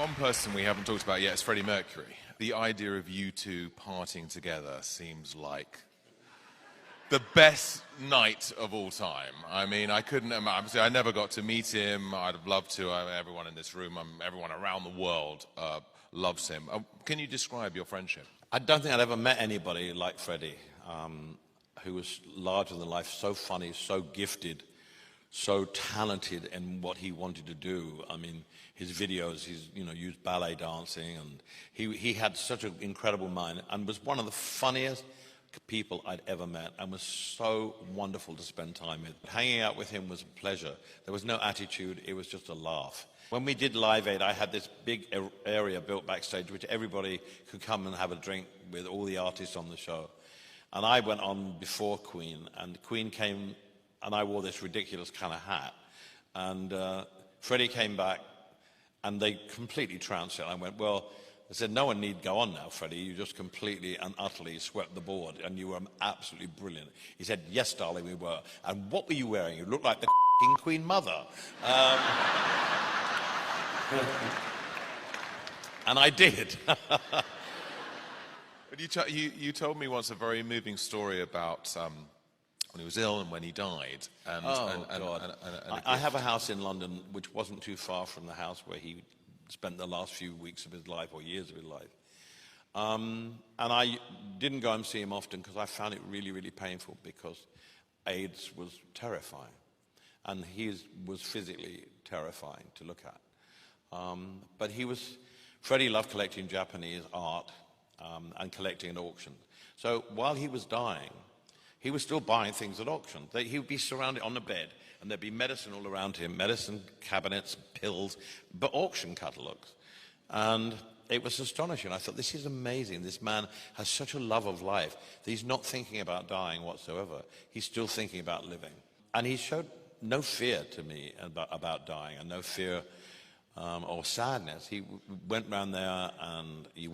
One person we haven't talked about yet is Freddie Mercury. The idea of you two partying together seems like the best night of all time. I mean, I couldn't imagine. I never got to meet him. I'd have loved to. Everyone in this room, everyone around the world loves him. Can you describe your friendship? I don't think I'd ever met anybody like Freddie, who was larger than life, so funny, so gifted, so talented in what he wanted to do. I mean, his videos, he's used ballet dancing, and he had such an incredible mind, and was one of the funniest people I'd ever met, and was so wonderful to spend time with. Hanging out with him was a pleasure. There was no attitude, it was just a laugh. When we did Live Aid, I had this big area built backstage which everybody could come and have a drink with, all the artists on the show. And I went on before Queen, and Queen came, and I wore this ridiculous kind of hat. And Freddie came back, and they completely trounced it. I went, well, I said, no one need go on now, Freddie. You just completely and utterly swept the board, and you were absolutely brilliant. He said, yes, darling, we were. And what were you wearing? You looked like the Queen Mother. And I did. But you told me once a very moving story about when he was ill and when he died. I have a house in London which wasn't too far from the house where he spent the last few weeks of his life, or years of his life. And I didn't go and see him often because I found it really, really painful, because AIDS was terrifying. And he was physically terrifying to look at. But Freddie loved collecting Japanese art and collecting at auctions. So while he was dying, he was still buying things at auction. He would be surrounded on the bed, and there'd be medicine all around him, medicine cabinets, pills, but auction catalogues. And it was astonishing. I thought, this is amazing. This man has such a love of life that he's not thinking about dying whatsoever. He's still thinking about living. And he showed no fear to me about dying, and no fear or sadness. He went round there, and you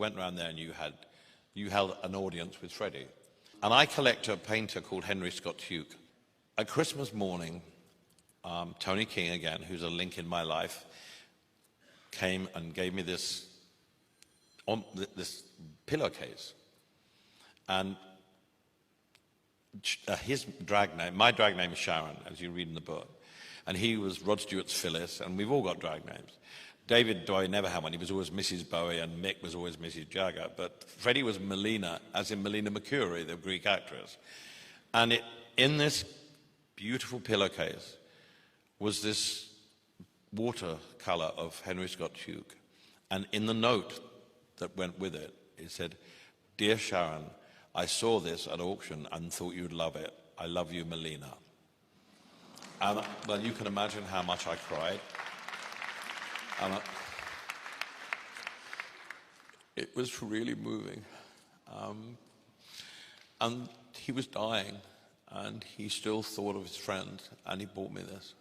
held an audience with Freddie. And I collect a painter called Henry Scott Hugh. At Christmas morning, Tony King, again, who's a link in my life, came and gave me this pillowcase. And my drag name is Sharon, as you read in the book. And he was Rod Stewart's Phyllis, and we've all got drag names. David Bowie never had one. He was always Mrs. Bowie, and Mick was always Mrs. Jagger. But Freddie was Melina, as in Melina Mercury, the Greek actress. And in this beautiful pillowcase was this watercolor of Henry Scott Hugh. And in the note that went with it, it said, "Dear Sharon, I saw this at auction and thought you'd love it. I love you, Melina." And, well, you can imagine how much I cried. And it was really moving. And he was dying, and he still thought of his friend, and he bought me this.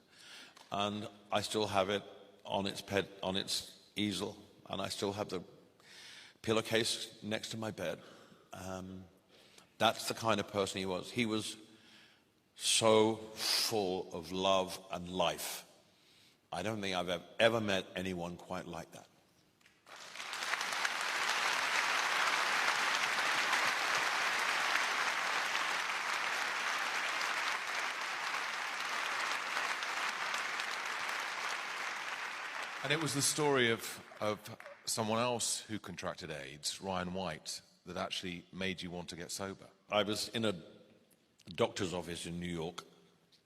And I still have it on its easel, and I still have the pillowcase next to my bed. That's the kind of person he was. He was so full of love and life. I don't think I've ever met anyone quite like that. And it was the story of someone else who contracted AIDS, Ryan White, that actually made you want to get sober. I was in a doctor's office in New York,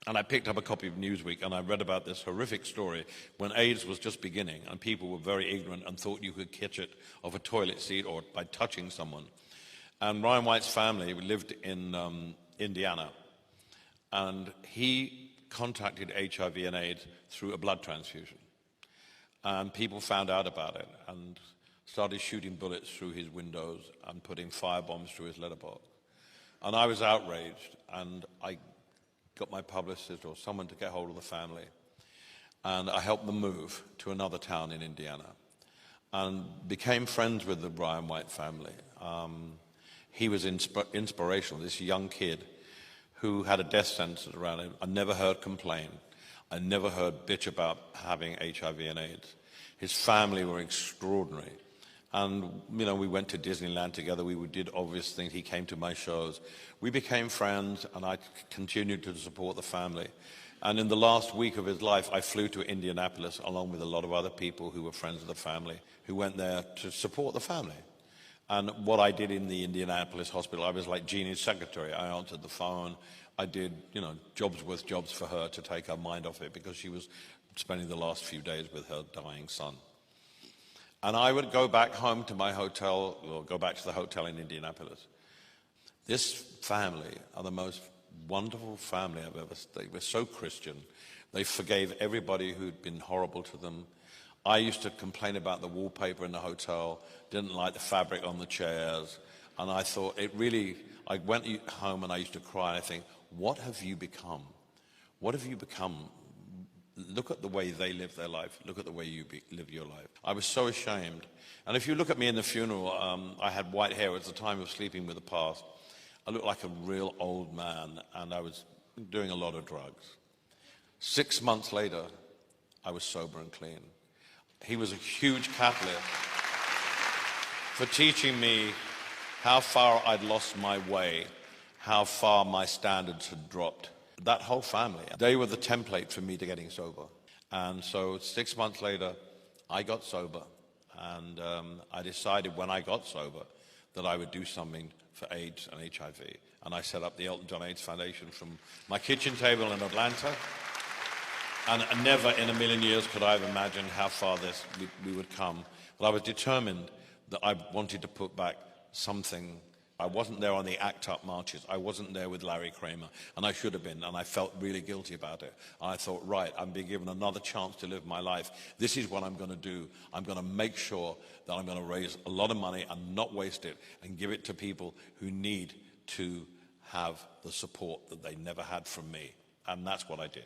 and I picked up a copy of Newsweek, and I read about this horrific story when AIDS was just beginning, and people were very ignorant and thought you could catch it off a toilet seat or by touching someone. And Ryan White's family lived in Indiana, and he contracted HIV and AIDS through a blood transfusion. And people found out about it and started shooting bullets through his windows and putting firebombs through his letterbox. And I was outraged, and I got my publicist or someone to get hold of the family, and I helped them move to another town in Indiana and became friends with the Ryan White family. He was inspirational, this young kid who had a death sentence around him. I never heard complain. I never heard bitch about having HIV and AIDS. His family were extraordinary. And, you know, we went to Disneyland together. We did obvious things. He came to my shows. We became friends, and I continued to support the family. And in the last week of his life, I flew to Indianapolis along with a lot of other people who were friends of the family, who went there to support the family. And what I did in the Indianapolis hospital, I was like Jeannie's secretary. I answered the phone. I did, you know, jobs for her to take her mind off it because she was spending the last few days with her dying son. And I would go back home to my hotel, or go back to the hotel in Indianapolis. This family are the most wonderful family I've ever seen. They were so Christian. They forgave everybody who'd been horrible to them. I used to complain about the wallpaper in the hotel, didn't like the fabric on the chairs, and I thought I went home and I used to cry and I think, what have you become? What have you become? Look at the way they live their life. Look at the way you live your life. I was so ashamed. And if you look at me in the funeral, I had white hair. It was the time of sleeping with the past. I looked like a real old man, and I was doing a lot of drugs. 6 months later, I was sober and clean. He was a huge catalyst for teaching me how far I'd lost my way, how far my standards had dropped. That whole family, they were the template for me to getting sober. And so 6 months later, I got sober. And I decided when I got sober that I would do something for AIDS and HIV. And I set up the Elton John AIDS Foundation from my kitchen table in Atlanta. And never in a million years could I have imagined how far we would come. But I was determined that I wanted to put back something. I wasn't there on the ACT UP marches. I wasn't there with Larry Kramer, and I should have been, and I felt really guilty about it. I thought, right, I'm being given another chance to live my life. This is what I'm going to do. I'm going to make sure that I'm going to raise a lot of money and not waste it and give it to people who need to have the support that they never had from me. And that's what I did.